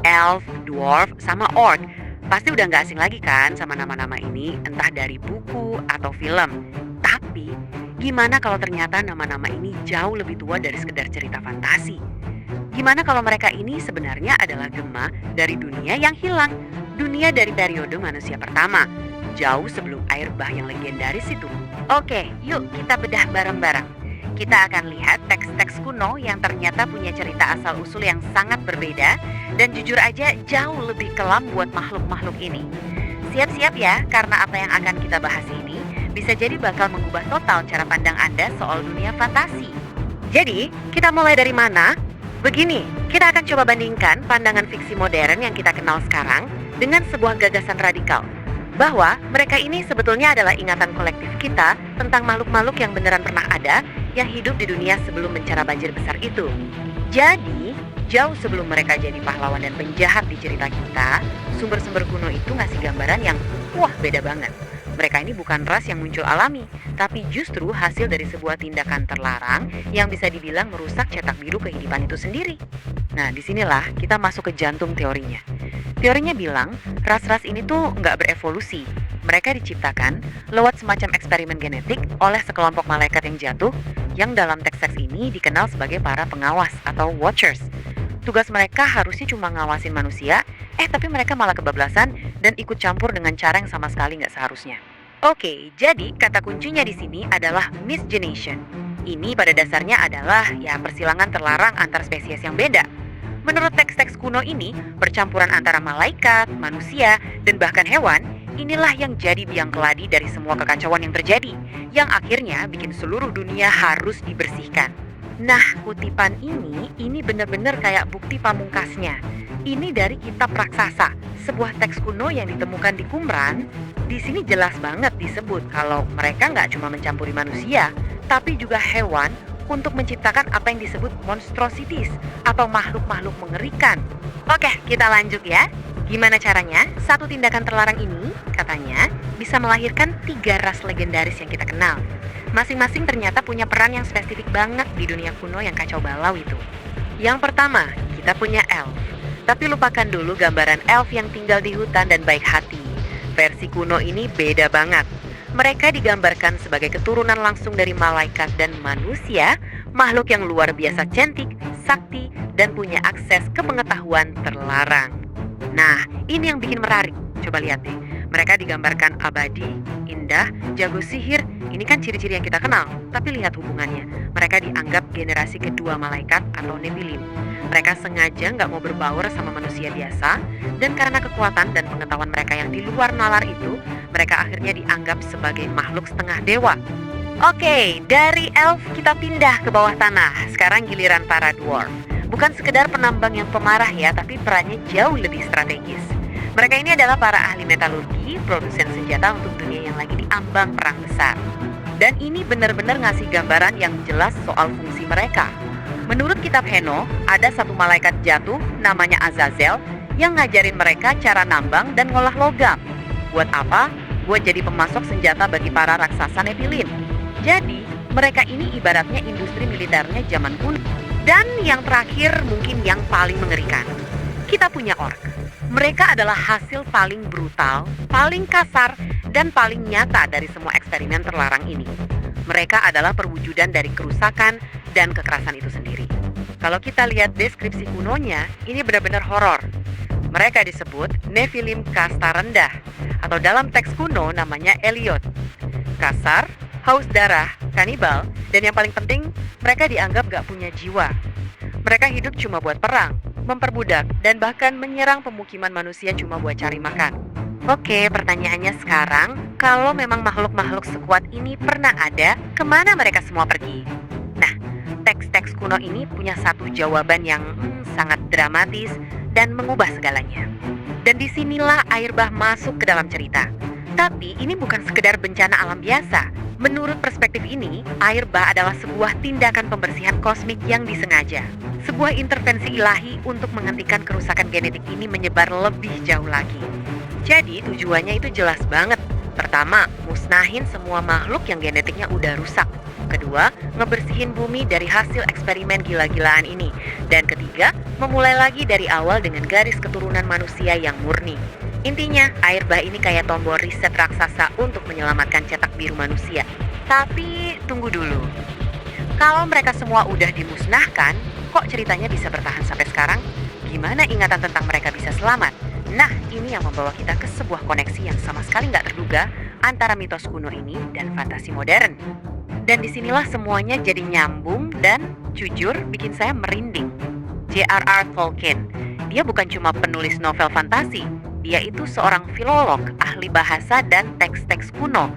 elf, dwarf, sama orc. Pasti udah nggak asing lagi kan sama nama-nama ini, entah dari buku atau film. Tapi, gimana kalau ternyata nama-nama ini jauh lebih tua dari sekedar cerita fantasi? Gimana kalau mereka ini sebenarnya adalah gema dari dunia yang hilang? Dunia dari periode manusia pertama, jauh sebelum air bah yang legendaris itu. Oke, yuk kita bedah bareng-bareng. Kita akan lihat teks-teks kuno yang ternyata punya cerita asal-usul yang sangat berbeda dan jujur aja jauh lebih kelam buat makhluk-makhluk ini. Siap-siap ya, karena apa yang akan kita bahas ini bisa jadi bakal mengubah total cara pandang Anda soal dunia fantasi. Jadi, kita mulai dari mana? Begini, kita akan coba bandingkan pandangan fiksi modern yang kita kenal sekarang dengan sebuah gagasan radikal. Bahwa mereka ini sebetulnya adalah ingatan kolektif kita tentang makhluk-makhluk yang beneran pernah ada yang hidup di dunia sebelum bencana banjir besar itu. Jadi, jauh sebelum mereka jadi pahlawan dan penjahat di cerita kita, sumber-sumber kuno itu ngasih gambaran yang wah beda banget. Mereka ini bukan ras yang muncul alami, tapi justru hasil dari sebuah tindakan terlarang yang bisa dibilang merusak cetak biru kehidupan itu sendiri. Nah, disinilah kita masuk ke jantung teorinya. Teorinya bilang, ras-ras ini tuh nggak berevolusi. Mereka diciptakan lewat semacam eksperimen genetik oleh sekelompok malaikat yang jatuh, yang dalam teks-teks ini dikenal sebagai para pengawas atau watchers. Tugas mereka harusnya cuma ngawasin manusia, tapi mereka malah kebablasan dan ikut campur dengan cara yang sama sekali nggak seharusnya. Oke, jadi kata kuncinya di sini adalah miscegenation. Ini pada dasarnya adalah persilangan terlarang antar spesies yang beda. Menurut teks-teks kuno ini, percampuran antara malaikat, manusia, dan bahkan hewan, inilah yang jadi biang keladi dari semua kekacauan yang terjadi, yang akhirnya bikin seluruh dunia harus dibersihkan. Nah, kutipan ini benar-benar kayak bukti pamungkasnya. Ini dari kitab raksasa, sebuah teks kuno yang ditemukan di Qumran. Di sini jelas banget disebut kalau mereka nggak cuma mencampuri manusia, tapi juga hewan untuk menciptakan apa yang disebut monstrosities atau makhluk-makhluk mengerikan. Oke, kita lanjut ya. Gimana caranya? Satu tindakan terlarang ini, katanya, bisa melahirkan 3 ras legendaris yang kita kenal. Masing-masing ternyata punya peran yang spesifik banget di dunia kuno yang kacau balau itu. Yang pertama, kita punya elf. Tapi lupakan dulu gambaran elf yang tinggal di hutan dan baik hati. Versi kuno ini beda banget. Mereka digambarkan sebagai keturunan langsung dari malaikat dan manusia, makhluk yang luar biasa cantik, sakti, dan punya akses ke pengetahuan terlarang. Nah, ini yang bikin menarik. Coba lihat deh. Mereka digambarkan abadi, indah, jago sihir. Ini kan ciri-ciri yang kita kenal. Tapi lihat hubungannya. Mereka dianggap generasi kedua malaikat atau Nephilim. Mereka sengaja nggak mau berbaur sama manusia biasa. Dan karena kekuatan dan pengetahuan mereka yang di luar nalar itu, mereka akhirnya dianggap sebagai makhluk setengah dewa. Oke, dari elf kita pindah ke bawah tanah. Sekarang giliran para dwarf. Bukan sekedar penambang yang pemarah ya, tapi perannya jauh lebih strategis. Mereka ini adalah para ahli metalurgi, produsen senjata untuk dunia yang lagi diambang perang besar. Dan ini benar-benar ngasih gambaran yang jelas soal fungsi mereka. Menurut kitab Heno, ada satu malaikat jatuh namanya Azazel yang ngajarin mereka cara nambang dan ngolah logam. Buat apa? Buat jadi pemasok senjata bagi para raksasa Nephilim. Jadi, mereka ini ibaratnya industri militernya zaman kuno. Dan yang terakhir mungkin yang paling mengerikan. Kita punya orc. Mereka adalah hasil paling brutal, paling kasar, dan paling nyata dari semua eksperimen terlarang ini. Mereka adalah perwujudan dari kerusakan dan kekerasan itu sendiri. Kalau kita lihat deskripsi kunonya, ini benar-benar horor. Mereka disebut Nephilim kasta rendah, atau dalam teks kuno namanya Eliot. Kasar, haus darah, kanibal, dan yang paling penting, mereka dianggap gak punya jiwa. Mereka hidup cuma buat perang, memperbudak, dan bahkan menyerang pemukiman manusia cuma buat cari makan. Oke, pertanyaannya sekarang, kalau memang makhluk-makhluk sekuat ini pernah ada, kemana mereka semua pergi? Nah, teks-teks kuno ini punya satu jawaban yang sangat dramatis dan mengubah segalanya. Dan disinilah air bah masuk ke dalam cerita. Tapi ini bukan sekedar bencana alam biasa. Menurut perspektif ini, air bah adalah sebuah tindakan pembersihan kosmik yang disengaja. Sebuah intervensi ilahi untuk menghentikan kerusakan genetik ini menyebar lebih jauh lagi. Jadi tujuannya itu jelas banget. Pertama, musnahin semua makhluk yang genetiknya udah rusak. Kedua, ngebersihin bumi dari hasil eksperimen gila-gilaan ini. Dan ketiga, memulai lagi dari awal dengan garis keturunan manusia yang murni. Intinya, air bah ini kayak tombol riset raksasa untuk menyelamatkan cetak biru manusia. Tapi, tunggu dulu. Kalau mereka semua udah dimusnahkan, kok ceritanya bisa bertahan sampai sekarang? Gimana ingatan tentang mereka bisa selamat? Nah, ini yang membawa kita ke sebuah koneksi yang sama sekali nggak terduga antara mitos kuno ini dan fantasi modern. Dan disinilah semuanya jadi nyambung dan jujur bikin saya merinding. J.R.R. Tolkien, dia bukan cuma penulis novel fantasi, dia itu seorang filolog, ahli bahasa dan teks-teks kuno.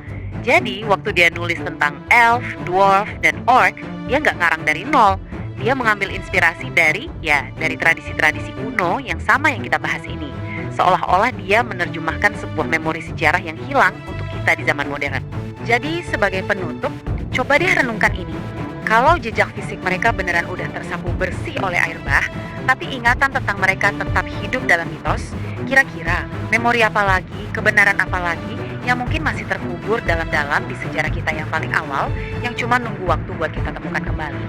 Jadi, waktu dia nulis tentang elf, dwarf, dan orc, dia nggak ngarang dari nol. Dia mengambil inspirasi dari tradisi-tradisi kuno yang sama yang kita bahas ini. Seolah-olah dia menerjemahkan sebuah memori sejarah yang hilang untuk kita di zaman modern. Jadi, sebagai penutup, coba deh renungkan ini. Kalau jejak fisik mereka beneran udah tersapu bersih oleh air bah, tapi ingatan tentang mereka tetap hidup dalam mitos, kira-kira memori apa lagi, kebenaran apa lagi yang mungkin masih terkubur dalam-dalam di sejarah kita yang paling awal, yang cuma nunggu waktu buat kita temukan kembali.